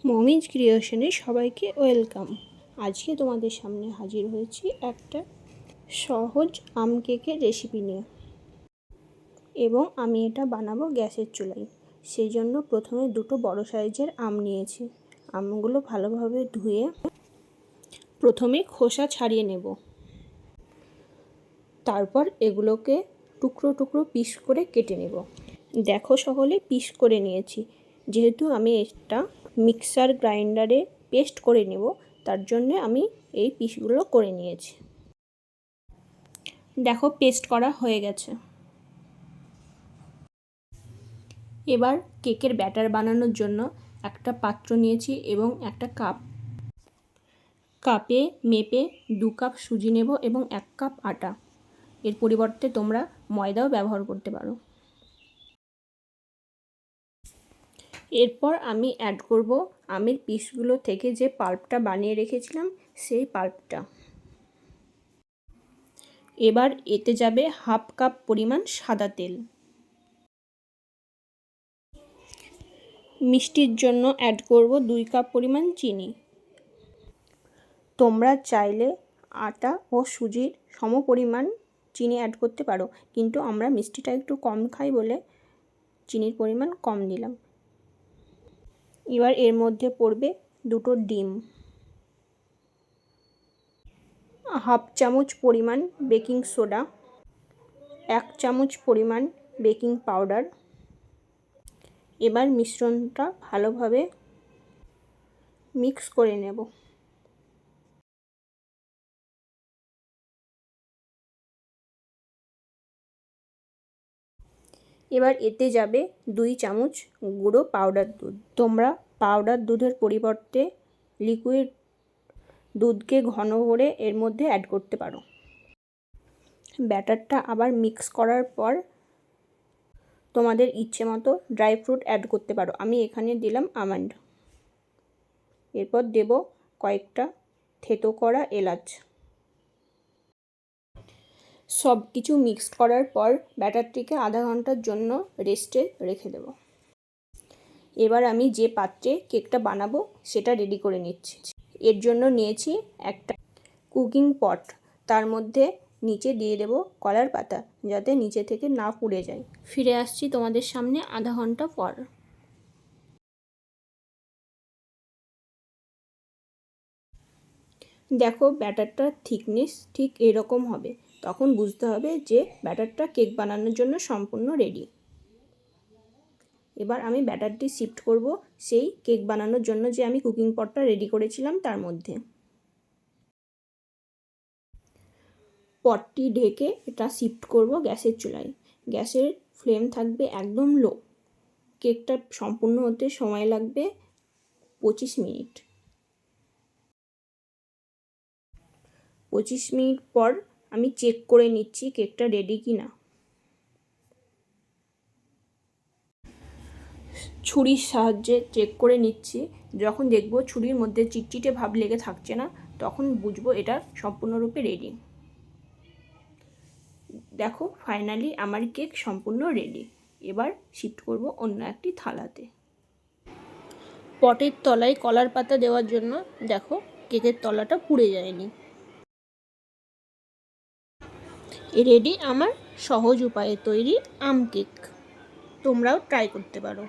মমিজ ক্রিয়েশনে সবাইকে ওয়েলকাম। আজকে তোমাদের সামনে হাজির হয়েছি একটা সহজ আম কেকের রেসিপি নিয়ে, এবং আমি এটা বানাবো গ্যাসের চুলায়। সেই জন্য প্রথমে দুটো বড় সাইজের আম নিয়েছি। আমগুলো ভালোভাবে ধুয়ে প্রথমে খোসা ছাড়িয়ে নেব। তারপর এগুলোকে টুকরো টুকরো পিস করে কেটে নেব। দেখো সকলে পিস করে নিয়েছি। যেহেতু আমি এটা মিক্সার গ্রাইন্ডারে পেস্ট করে নেব, তার জন্য আমি এই পিসগুলো করে নিয়েছি। দেখো পেস্ট করা হয়ে গেছে। এবার কেকের ব্যাটার বানানোর জন্য একটা পাত্র নিয়েছি এবং একটা কাপে মেপে 2 কাপ সুজি নেব এবং 1 কাপ আটা। এর পরিবর্তে তোমরা ময়দাও ব্যবহার করতে পারো। এরপর আমি অ্যাড করব আমের পিসগুলো থেকে যে পাল্পটা বানিয়ে রেখেছিলাম সেই পাল্পটা। এবার এতে যাবে 1/2 কাপ পরিমাণ সাদা তেল। মিষ্টির জন্য অ্যাড করব 2 কাপ পরিমাণ চিনি। তোমরা চাইলে আটা ও সুজির সমপরিমাণ চিনি অ্যাড করতে পারো, কিন্তু আমরা মিষ্টিটা একটু কম খাই বলে চিনির পরিমাণ কম দিলাম। এবার এর মধ্যে পড়বে 2টো ডিম, 1/2 চামচ পরিমাণ বেকিং সোডা, 1 চামচ পরিমাণ বেকিং পাউডার। এবার মিশ্রণটা ভালোভাবে মিক্স করে নেব। এবার এতে যাবে 2 চামচ গুঁড়ো পাউডার দুধ। তোমরা পাউডার দুধের পরিবর্তে লিকুইড দুধকে ঘন করে এর মধ্যে অ্যাড করতে পারো। ব্যাটারটা আবার মিক্স করার পর তোমাদের ইচ্ছে মতো ড্রাই ফ্রুট অ্যাড করতে পারো। আমি এখানে দিলাম আমন্ড। এরপর দেব কয়েকটা থেতো করা এলাচ। সব কিছু মিক্স করার পর ব্যাটারটিকে আধা ঘন্টার জন্য রেস্টে রেখে দেব। এবার আমি যে পাত্রে কেকটা বানাবো সেটা রেডি করে নিচ্ছি। এর জন্য নিয়েছি একটা কুকিং পট। তার মধ্যে নিচে দিয়ে দেব কলার পাতা, যাতে নিচে থেকে না পুড়ে যায়। ফিরে আসছি তোমাদের সামনে আধা ঘন্টা পর। দেখো ব্যাটারটার থিকনেস ঠিক এরকম হবে। তখন বুঝতে হবে যে ব্যাটারটা কেক বানানোর জন্য সম্পূর্ণ রেডি। এবার আমি ব্যাটারটি শিফট করব সেই কেক বানানোর জন্য যে আমি কুকিং পটটা রেডি করেছিলাম তার মধ্যে। পটটি ঢেকে এটা শিফট করব গ্যাসের চুলায়। গ্যাসের ফ্লেম থাকবে একদম লো। কেকটা সম্পূর্ণ হতে সময় লাগবে 25 মিনিট। 25 মিনিট পর আমি চেক করে নিচ্ছি কেকটা রেডি কি না। ছুরির সাহায্যে চেক করে নিচ্ছি। যখন দেখব ছুরির মধ্যে চিটচিটে ভাব লেগে থাকছে না, তখন বুঝবো এটা সম্পূর্ণরূপে রেডি। দেখো ফাইনালি আমার কেক সম্পূর্ণ রেডি। এবার শিফট করব অন্য একটি থালাতে। পটের তলায় কলার পাতা দেওয়ার জন্য দেখো কেকের তলাটা পুড়ে যায়নি। রেডি আমার সহজ উপায়ে তৈরি আম কেক। তোমরাও ট্রাই করতে পারো।